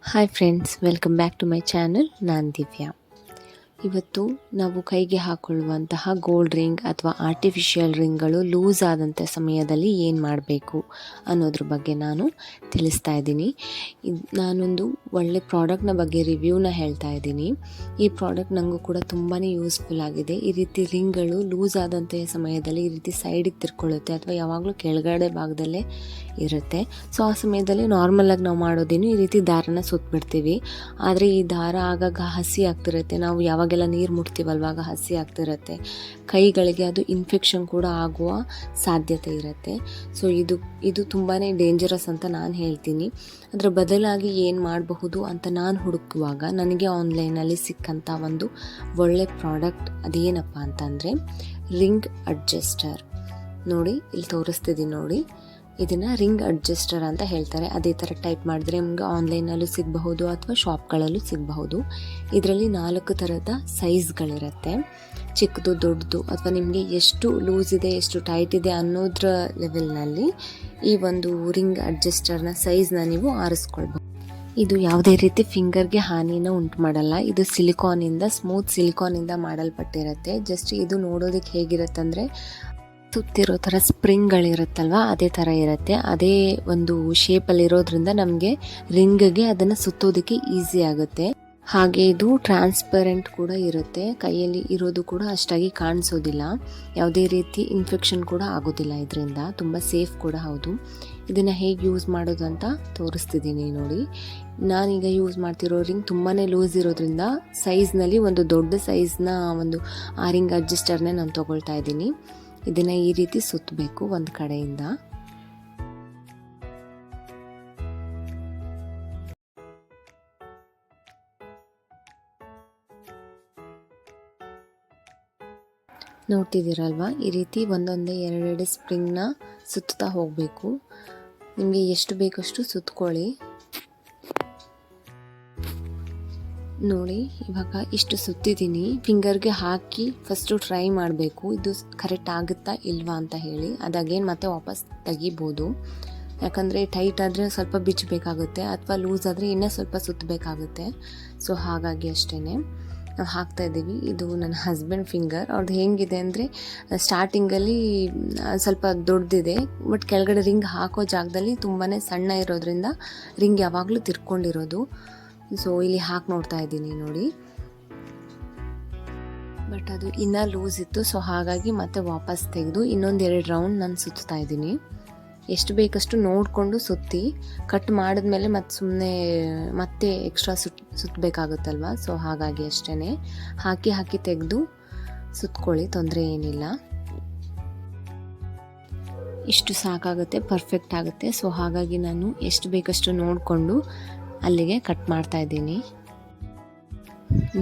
Hi friends, welcome back to my channel. ನಾನು ದಿವ್ಯಾ. ಇವತ್ತು ನಾವು ಕೈಗೆ ಹಾಕೊಳ್ಳುವಂತಹ ಗೋಲ್ಡ್ ರಿಂಗ್ ಅಥವಾ ಆರ್ಟಿಫಿಷಿಯಲ್ ರಿಂಗ್ಗಳು ಲೂಸ್ ಆದಂಥ ಸಮಯದಲ್ಲಿ ಏನು ಮಾಡಬೇಕು ಅನ್ನೋದ್ರ ಬಗ್ಗೆ ನಾನು ತಿಳಿಸ್ತಾ ಇದ್ದೀನಿ. ನಾನೊಂದು ಒಳ್ಳೆ ಪ್ರಾಡಕ್ಟ್ನ ಬಗ್ಗೆ ರಿವ್ಯೂನ ಹೇಳ್ತಾ ಇದ್ದೀನಿ. ಈ ಪ್ರಾಡಕ್ಟ್ ನನಗೂ ಕೂಡ ತುಂಬಾ ಯೂಸ್ಫುಲ್ ಆಗಿದೆ. ಈ ರೀತಿ ರಿಂಗ್ಗಳು ಲೂಸ್ ಆದಂಥ ಸಮಯದಲ್ಲಿ ಈ ರೀತಿ ಸೈಡಿಗೆ ತಿರ್ಕೊಳ್ಳುತ್ತೆ ಅಥವಾ ಯಾವಾಗಲೂ ಕೆಳಗಡೆ ಭಾಗದಲ್ಲೇ ಇರುತ್ತೆ. ಸೊ ಆ ಸಮಯದಲ್ಲಿ ನಾರ್ಮಲಾಗಿ ನಾವು ಮಾಡೋದೇನು ಈ ರೀತಿ ದಾರನ ಸುತ್ತಬಿಡ್ತೀವಿ. ಆದರೆ ಈ ದಾರ ಆಗಾಗ ಹಸಿ ಆಗ್ತಿರುತ್ತೆ. ನಾವು ಯಾವಾಗೆಲ್ಲ ನೀರು ಮುಟ್ತೀವಲ್ವ ಆಗ ಹಸಿ ಆಗ್ತಿರುತ್ತೆ. ಕೈಗಳಿಗೆ ಅದು ಇನ್ಫೆಕ್ಷನ್ ಕೂಡ ಆಗುವ ಸಾಧ್ಯತೆ ಇರುತ್ತೆ. ಸೊ ಇದು ತುಂಬಾ ಡೇಂಜರಸ್ ಅಂತ ನಾನು ಹೇಳ್ತೀನಿ. ಅದರ ಬದಲಾಗಿ ಏನು ಮಾಡಬಹುದು ಅಂತ ನಾನು ಹುಡುಕುವಾಗ ನನಗೆ ಆನ್ಲೈನಲ್ಲಿ ಸಿಕ್ಕಂಥ ಒಂದು ಒಳ್ಳೆ ಪ್ರಾಡಕ್ಟ್ ಅದೇನಪ್ಪ ಅಂತಂದರೆ ರಿಂಗ್ ಅಡ್ಜಸ್ಟರ್. ನೋಡಿ, ಇಲ್ಲಿ ತೋರಿಸ್ತಿದ್ದೀನಿ ನೋಡಿ. ಇದನ್ನು ರಿಂಗ್ ಅಡ್ಜಸ್ಟರ್ ಅಂತ ಹೇಳ್ತಾರೆ. ಅದೇ ಥರ ಟೈಪ್ ಮಾಡಿದ್ರೆ ನಿಮಗೆ ಆನ್ಲೈನಲ್ಲೂ ಸಿಗಬಹುದು ಅಥವಾ ಶಾಪ್ಗಳಲ್ಲೂ ಸಿಗಬಹುದು. ಇದರಲ್ಲಿ 4 ಥರದ ಸೈಜ್ಗಳಿರುತ್ತೆ. ಚಿಕ್ಕದು, ದೊಡ್ಡದು, ಅಥವಾ ನಿಮಗೆ ಎಷ್ಟು ಲೂಸ್ ಇದೆ ಎಷ್ಟು ಟೈಟ್ ಇದೆ ಅನ್ನೋದ್ರ ಲೆವೆಲ್ನಲ್ಲಿ ಈ ಒಂದು ರಿಂಗ್ ಅಡ್ಜಸ್ಟರ್ನ ಸೈಜ್ನ ನೀವು ಆರಿಸ್ಕೊಳ್ಬಹುದು. ಇದು ಯಾವುದೇ ರೀತಿ ಫಿಂಗರ್ಗೆ ಹಾನಿನ ಉಂಟು ಮಾಡಲ್ಲ. ಇದು ಸ್ಮೂತ್ ಸಿಲಿಕಾನಿಂದ ಮಾಡಲ್ಪಟ್ಟಿರುತ್ತೆ. ಜಸ್ಟ್ ಇದು ನೋಡೋದಕ್ಕೆ ಹೇಗಿರುತ್ತೆ ಅಂದರೆ ಸುತ್ತಿರೋ ಥರ ಸ್ಪ್ರಿಂಗ್ಗಳಿರುತ್ತಲ್ವ ಅದೇ ಥರ ಇರುತ್ತೆ. ಅದೇ ಒಂದು ಶೇಪಲ್ಲಿರೋದ್ರಿಂದ ನಮಗೆ ರಿಂಗ್ಗೆ ಅದನ್ನು ಸುತ್ತೋದಕ್ಕೆ ಈಸಿ ಆಗುತ್ತೆ. ಹಾಗೆ ಇದು ಟ್ರಾನ್ಸ್ಪರೆಂಟ್ ಕೂಡ ಇರುತ್ತೆ. ಕೈಯಲ್ಲಿ ಇರೋದು ಕೂಡ ಅಷ್ಟಾಗಿ ಕಾಣಿಸೋದಿಲ್ಲ. ಯಾವುದೇ ರೀತಿ ಇನ್ಫೆಕ್ಷನ್ ಕೂಡ ಆಗೋದಿಲ್ಲ. ಇದರಿಂದ ತುಂಬ ಸೇಫ್ ಕೂಡ ಹೌದು. ಇದನ್ನು ಹೇಗೆ ಯೂಸ್ ಮಾಡೋದು ಅಂತ ತೋರಿಸ್ತಿದ್ದೀನಿ ನೋಡಿ. ನಾನೀಗ ಯೂಸ್ ಮಾಡ್ತಿರೋ ರಿಂಗ್ ತುಂಬಾ ಲೂಸ್ ಇರೋದ್ರಿಂದ ಸೈಜ್ನಲ್ಲಿ ಒಂದು ದೊಡ್ಡ ಸೈಜ್ನ ಒಂದು ಆ ರಿಂಗ್ ಅಡ್ಜಸ್ಟರ್ನೇ ನಾನು ತೊಗೊಳ್ತಾ ಇದ್ದೀನಿ. ಇದನ್ನು ಈ ರೀತಿ ಸುತ್ತಬೇಕು ಒಂದು ಕಡೆಯಿಂದ. ನೋಡ್ತಿದ್ದೀರಲ್ವ, ಈ ರೀತಿ ಒಂದೊಂದೇ 2 ಸ್ಪ್ರಿಂಗ್ನ ಸುತ್ತಾ ಹೋಗಬೇಕು. ನಿಮಗೆ ಎಷ್ಟು ಬೇಕಷ್ಟು ಸುತ್ಕೊಳ್ಳಿ. ನೋಡಿ, ಇವಾಗ ಇಷ್ಟು ಸುತ್ತಿದ್ದೀನಿ. ಫಿಂಗರ್ಗೆ ಹಾಕಿ ಫಸ್ಟು ಟ್ರೈ ಮಾಡಬೇಕು ಇದು ಕರೆಕ್ಟ್ ಆಗುತ್ತಾ ಇಲ್ವಾ ಅಂತ ಹೇಳಿ. ಅದಾಗೇನು ಮತ್ತೆ ವಾಪಸ್ ತೆಗಿಬೋದು. ಯಾಕಂದರೆ ಟೈಟ್ ಆದರೆ ಸ್ವಲ್ಪ ಬಿಚ್ಚಬೇಕಾಗುತ್ತೆ ಅಥವಾ ಲೂಸ್ ಆದರೆ ಇನ್ನೂ ಸ್ವಲ್ಪ ಸುತ್ತಬೇಕಾಗುತ್ತೆ. ಸೊ ಹಾಗಾಗಿ ಅಷ್ಟೇ ನಾವು ಹಾಕ್ತಾಯಿದ್ದೀವಿ. ಇದು ನನ್ನ ಹಸ್ಬೆಂಡ್ ಫಿಂಗರ್. ಅವ್ರದ್ದು ಹೇಗಿದೆ ಅಂದರೆ ಸ್ಟಾರ್ಟಿಂಗಲ್ಲಿ ಸ್ವಲ್ಪ ದೊಡ್ಡದಿದೆ, ಬಟ್ ಕೆಳಗಡೆ ರಿಂಗ್ ಹಾಕೋ ಜಾಗದಲ್ಲಿ ತುಂಬಾ ಸಣ್ಣ ಇರೋದ್ರಿಂದ ರಿಂಗ್ ಯಾವಾಗಲೂ ತಿರ್ಕೊಂಡಿರೋದು. ಸೊ ಇಲ್ಲಿ ಹಾಕಿ ನೋಡ್ತಾ ಇದ್ದೀನಿ ನೋಡಿ, ಬಟ್ ಅದು ಇನ್ನೂ ಲೂಸ್ ಇತ್ತು. ಸೊ ಹಾಗಾಗಿ ಮತ್ತೆ ವಾಪಸ್ ತೆಗೆದು ಇನ್ನೊಂದು 2 ರೌಂಡ್ ನಾನು ಸುತ್ತಾ ಇದ್ದೀನಿ. ಎಷ್ಟು ಬೇಕಷ್ಟು ನೋಡಿಕೊಂಡು ಸುತ್ತಿ. ಕಟ್ ಮಾಡಿದ್ಮೇಲೆ ಮತ್ತೆ ಎಕ್ಸ್ಟ್ರಾ ಸುತ್ತಬೇಕಾಗುತ್ತಲ್ವ. ಸೊ ಹಾಗಾಗಿ ಅಷ್ಟೇ ಹಾಕಿ ತೆಗೆದು ಸುತ್ಕೊಳ್ಳಿ, ತೊಂದರೆ ಏನಿಲ್ಲ. ಇಷ್ಟು ಸಾಕಾಗುತ್ತೆ, ಪರ್ಫೆಕ್ಟ್ ಆಗುತ್ತೆ. ಸೊ ಹಾಗಾಗಿ ನಾನು ಎಷ್ಟು ಬೇಕಷ್ಟು ನೋಡಿಕೊಂಡು ಅಲ್ಲಿಗೆ ಕಟ್ ಮಾಡ್ತಾ ಇದ್ದೀನಿ.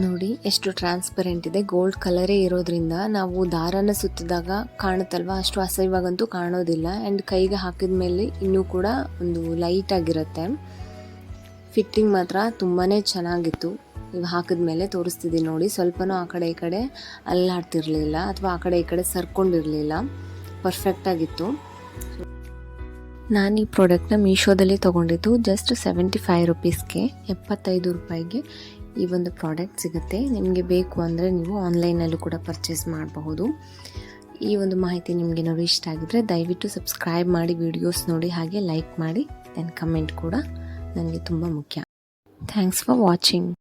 ನೋಡಿ ಎಷ್ಟು ಟ್ರಾನ್ಸ್ಪರೆಂಟ್ ಇದೆ. ಗೋಲ್ಡ್ ಕಲರೇ ಇರೋದ್ರಿಂದ ನಾವು ದಾರನ ಸುತ್ತಿದಾಗ ಕಾಣುತ್ತಲ್ವ, ಅಷ್ಟು ಅಸಹ್ಯವಾಗಂತೂ ಕಾಣೋದಿಲ್ಲ. ಆ್ಯಂಡ್ ಕೈಗೆ ಹಾಕಿದ ಮೇಲೆ ಇನ್ನೂ ಕೂಡ ಒಂದು ಲೈಟ್ ಆಗಿರುತ್ತೆ. ಫಿಟ್ಟಿಂಗ್ ಮಾತ್ರ ತುಂಬಾ ಚೆನ್ನಾಗಿತ್ತು. ಈಗ ಹಾಕಿದ ಮೇಲೆ ತೋರಿಸ್ತಿದ್ದೀನಿ ನೋಡಿ, ಸ್ವಲ್ಪನೂ ಆ ಕಡೆ ಈ ಕಡೆ ಅಲ್ಲಾಡ್ತಿರ್ಲಿಲ್ಲ ಅಥವಾ ಆ ಕಡೆ ಈ ಕಡೆ ಸರ್ಕೊಂಡಿರಲಿಲ್ಲ. ಪರ್ಫೆಕ್ಟಾಗಿತ್ತು. ನಾನು ಈ ಪ್ರಾಡಕ್ಟ್ನ ಮೀಶೋದಲ್ಲಿ ತೊಗೊಂಡಿದ್ದು ಜಸ್ಟ್ 75 ರುಪೀಸ್ಗೆ, 75 ರೂಪಾಯಿಗೆ ಈ ಒಂದು ಪ್ರಾಡಕ್ಟ್ ಸಿಗುತ್ತೆ. ನಿಮಗೆ ಬೇಕು ಅಂದರೆ ನೀವು ಆನ್ಲೈನಲ್ಲೂ ಕೂಡ ಪರ್ಚೇಸ್ ಮಾಡಬಹುದು. ಈ ಒಂದು ಮಾಹಿತಿ ನಿಮಗೆ ನೋಡಿ ಇಷ್ಟ ಆಗಿದ್ರೆ ದಯವಿಟ್ಟು ಸಬ್ಸ್ಕ್ರೈಬ್ ಮಾಡಿ, ವಿಡಿಯೋಸ್ ನೋಡಿ, ಹಾಗೆ ಲೈಕ್ ಮಾಡಿ, ದೆನ್ ಕಮೆಂಟ್ ಕೂಡ ನನಗೆ ತುಂಬ ಮುಖ್ಯ. Thanks for watching.